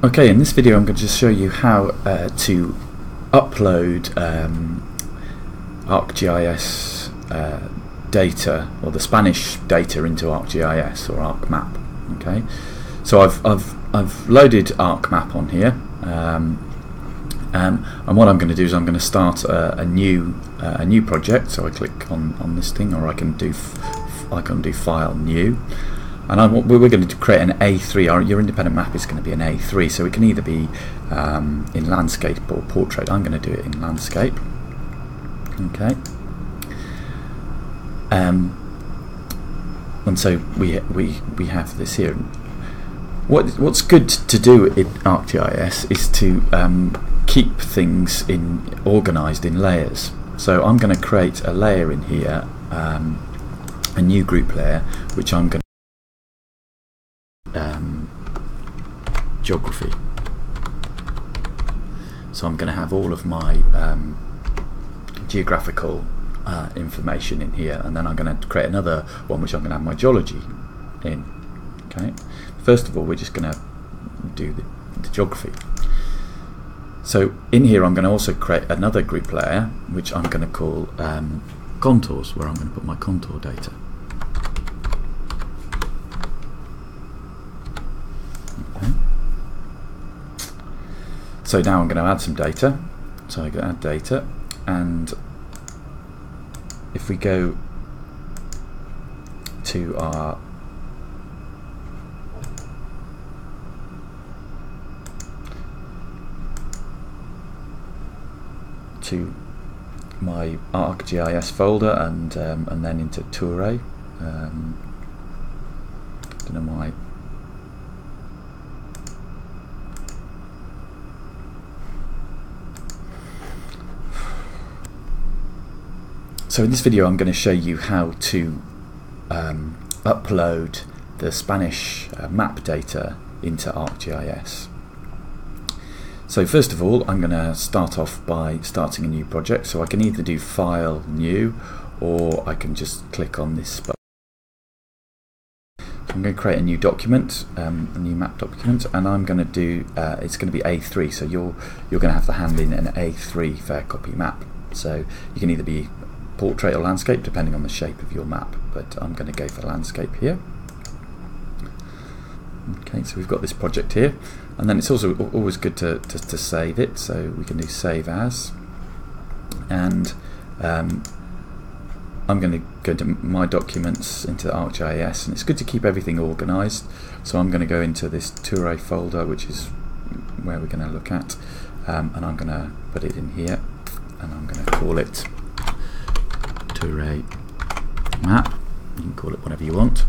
Okay, in this video I'm going to just show you how to upload ArcGIS data, or the Spanish data, into ArcGIS or ArcMap. Okay, so I've loaded ArcMap on here, and what I'm going to do is I'm going to start a new project. So I click on this thing, or I can do File, New. And we're going to create an A3. Your independent map is going to be an A3, so it can either be in landscape or portrait. I'm going to do it in landscape. Okay. And so we have this here. What's good to do in ArcGIS is to keep things organised in layers. So I'm going to create a layer in here, a new group layer, which I'm going to geography. So I'm going to have all of my geographical information in here, and then I'm going to create another one which I'm going to have my geology in. Okay. First of all, we're just going to do the geography. So in here I'm going to also create another group layer which I'm going to call contours, where I'm going to put my contour data. So now I'm going to add some data. So I'm going to add data, and if we go to my ArcGIS folder, and then into Touré. Don't know why. So in this video I'm going to show you how to upload the Spanish map data into ArcGIS. So first of all, I'm going to start off by starting a new project. So I can either do File, New, or I can just click on this button. So I'm going to create a new document, a new map document, and I'm going to do, it's going to be A3, so you're going to have to hand in an A3 fair copy map. So you can either be portrait or landscape, depending on the shape of your map, but I'm going to go for landscape here. Okay, so we've got this project here, and then it's also always good to save it, so we can do Save As, and I'm going to go into My Documents, into ArcGIS, and it's good to keep everything organised, so I'm going to go into this Touré folder, which is where we're going to look at, and I'm going to put it in here, and I'm going to call it Touré map. You can call it whatever you want,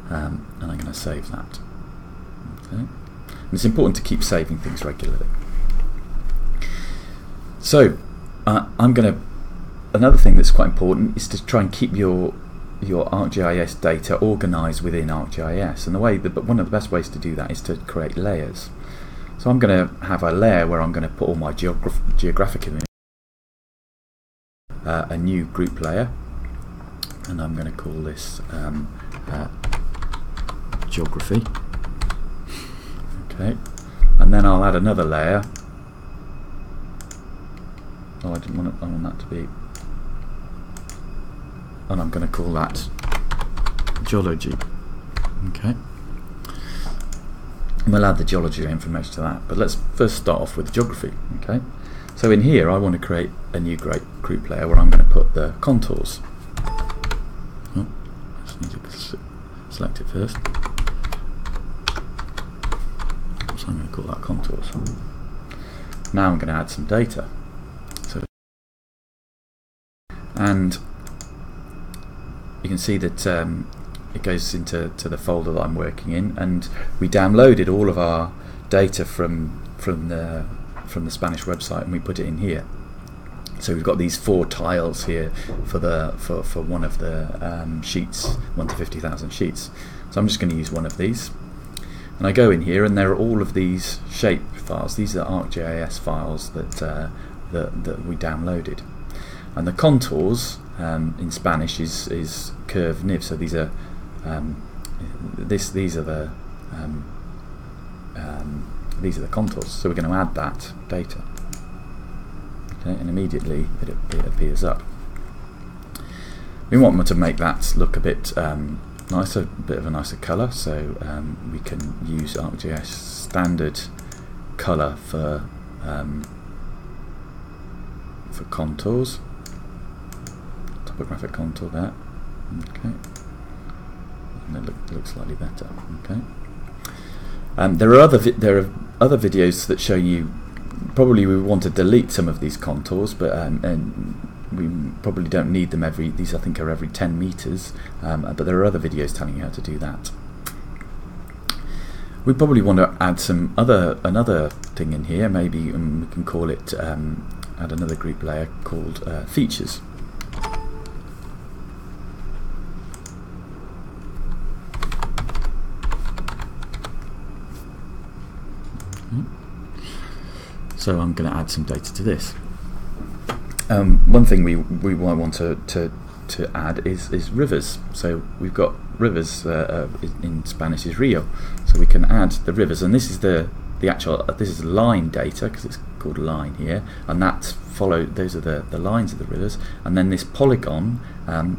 and I'm going to save that. Okay. And it's important to keep saving things regularly. So another thing that's quite important is to try and keep your ArcGIS data organised within ArcGIS, and one of the best ways to do that is to create layers. So I'm going to have a layer where I'm going to put all my geographic information, a new group layer, and I'm going to call this geography. Okay, and then I'll add another layer. Oh, I want that to be, and I'm going to call that geology. Okay, and we'll add the geology information to that, but let's first start off with geography. Okay, so in here I want to create a new group layer where I'm going to put the contours. Oh, I just need to select it first. So I'm going to call that contours. Now I'm going to add some data. And you can see that it goes into the folder that I'm working in, and we downloaded all of our data from the Spanish website, and we put it in here. So we've got these 4 tiles here for one of the sheets, 1 to 50,000 sheets. So I'm just going to use one of these, and I go in here, and there are all of these shape files. These are ArcGIS files that we downloaded, and the contours in Spanish is curve niv. So these are these are the these are the contours, so we're going to add that data. Okay, and immediately it appears up. We want to make that look a bit nicer, a bit of a nicer colour, so we can use ArcGIS standard colour for contours. Topographic contour there. Okay, and it looks slightly better. Okay. There are other videos that show you. Probably we want to delete some of these contours, but and we probably don't need them these I think are every 10 meters, but there are other videos telling you how to do that. We probably want to add another thing in here, maybe we can call it, add another group layer called features. So I'm going to add some data to this. One thing we want to add is rivers. So we've got rivers in Spanish is Rio. So we can add the rivers, and this is the actual this is line data because it's called line here, and those are the lines of the rivers, and then this polygon are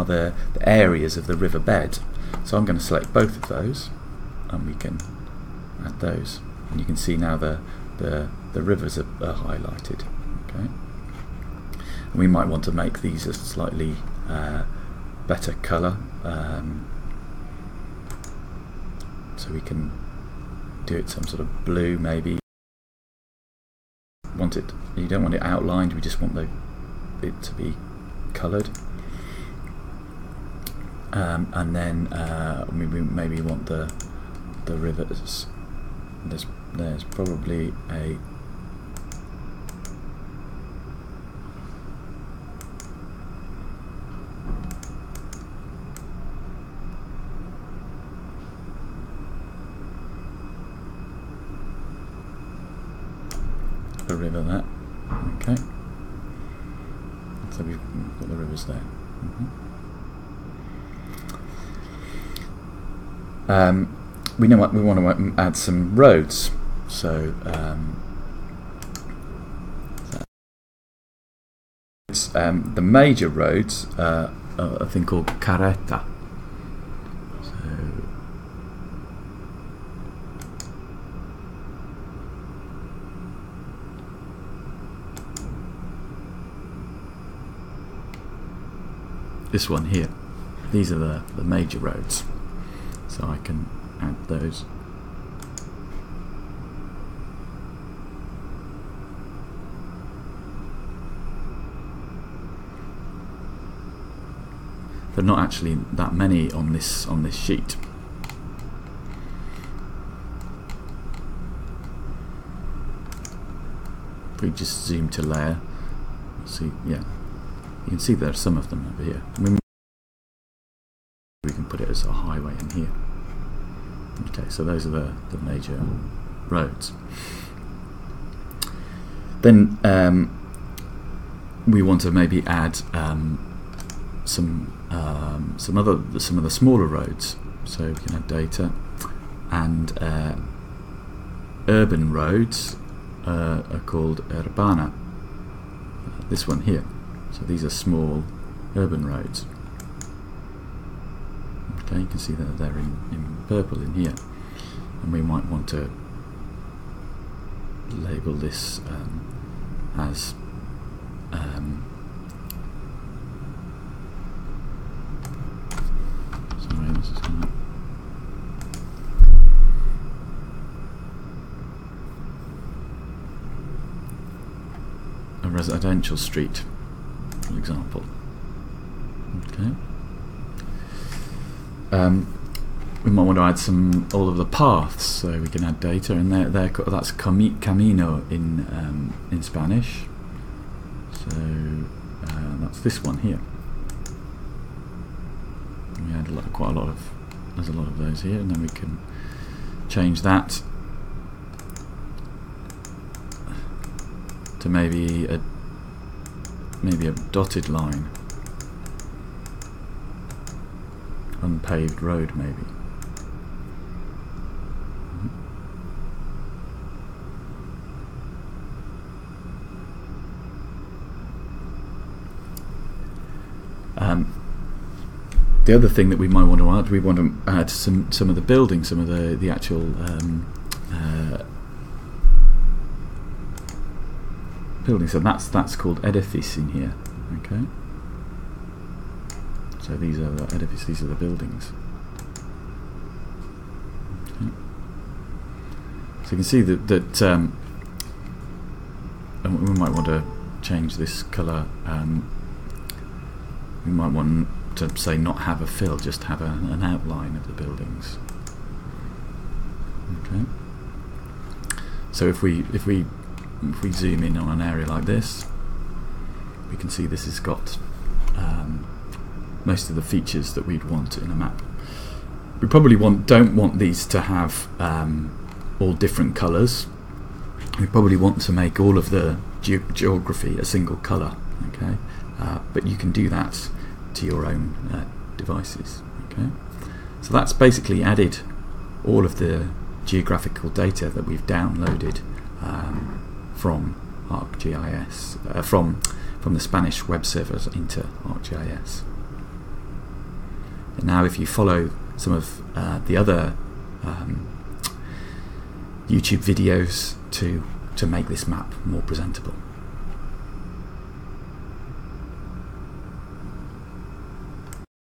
the areas of the river bed. So I'm going to select both of those, and we can add those, and you can see now the rivers are highlighted. Okay. And we might want to make these a slightly better colour, so we can do it some sort of blue maybe. You don't want it outlined, we just want it to be coloured. And then we maybe want the rivers. There's probably a river there. Okay, so we've got the rivers there. We know what we want to add some roads. So the major roads are a thing called carreta. So this one here, these are the major roads. So I can add those. There are not actually that many on this sheet. If we just zoom to layer, see, yeah, you can see there are some of them over here. We can put it as a highway in here. Okay, so those are the major roads. Then we want to maybe add some of the smaller roads. So we can add data, and urban roads are called urbana. This one here. So these are small urban roads. Okay, you can see that they're in purple in here, and we might want to label this as sorry, this is not a residential street, for example. Okay. We might want to add all of the paths, so we can add data, and that's camino in Spanish. So that's this one here. We add there's a lot of those here, and then we can change that to maybe a dotted line. Unpaved road maybe. the other thing that we might want to add some of the buildings, some of the actual buildings. So that's called edifice in here. Okay. So these are the edifice. These are the buildings. Okay. So you can see that and we might want to change this colour. We might want to say not have a fill, just have an outline of the buildings. Okay. So if we zoom in on an area like this, we can see this has got most of the features that we'd want in a map. We probably don't want these to have all different colours. We probably want to make all of the geography a single colour. Okay, but you can do that to your own devices. Okay, so that's basically added all of the geographical data that we've downloaded from ArcGIS, from the Spanish web servers into ArcGIS. And now if you follow some of the other YouTube videos to make this map more presentable.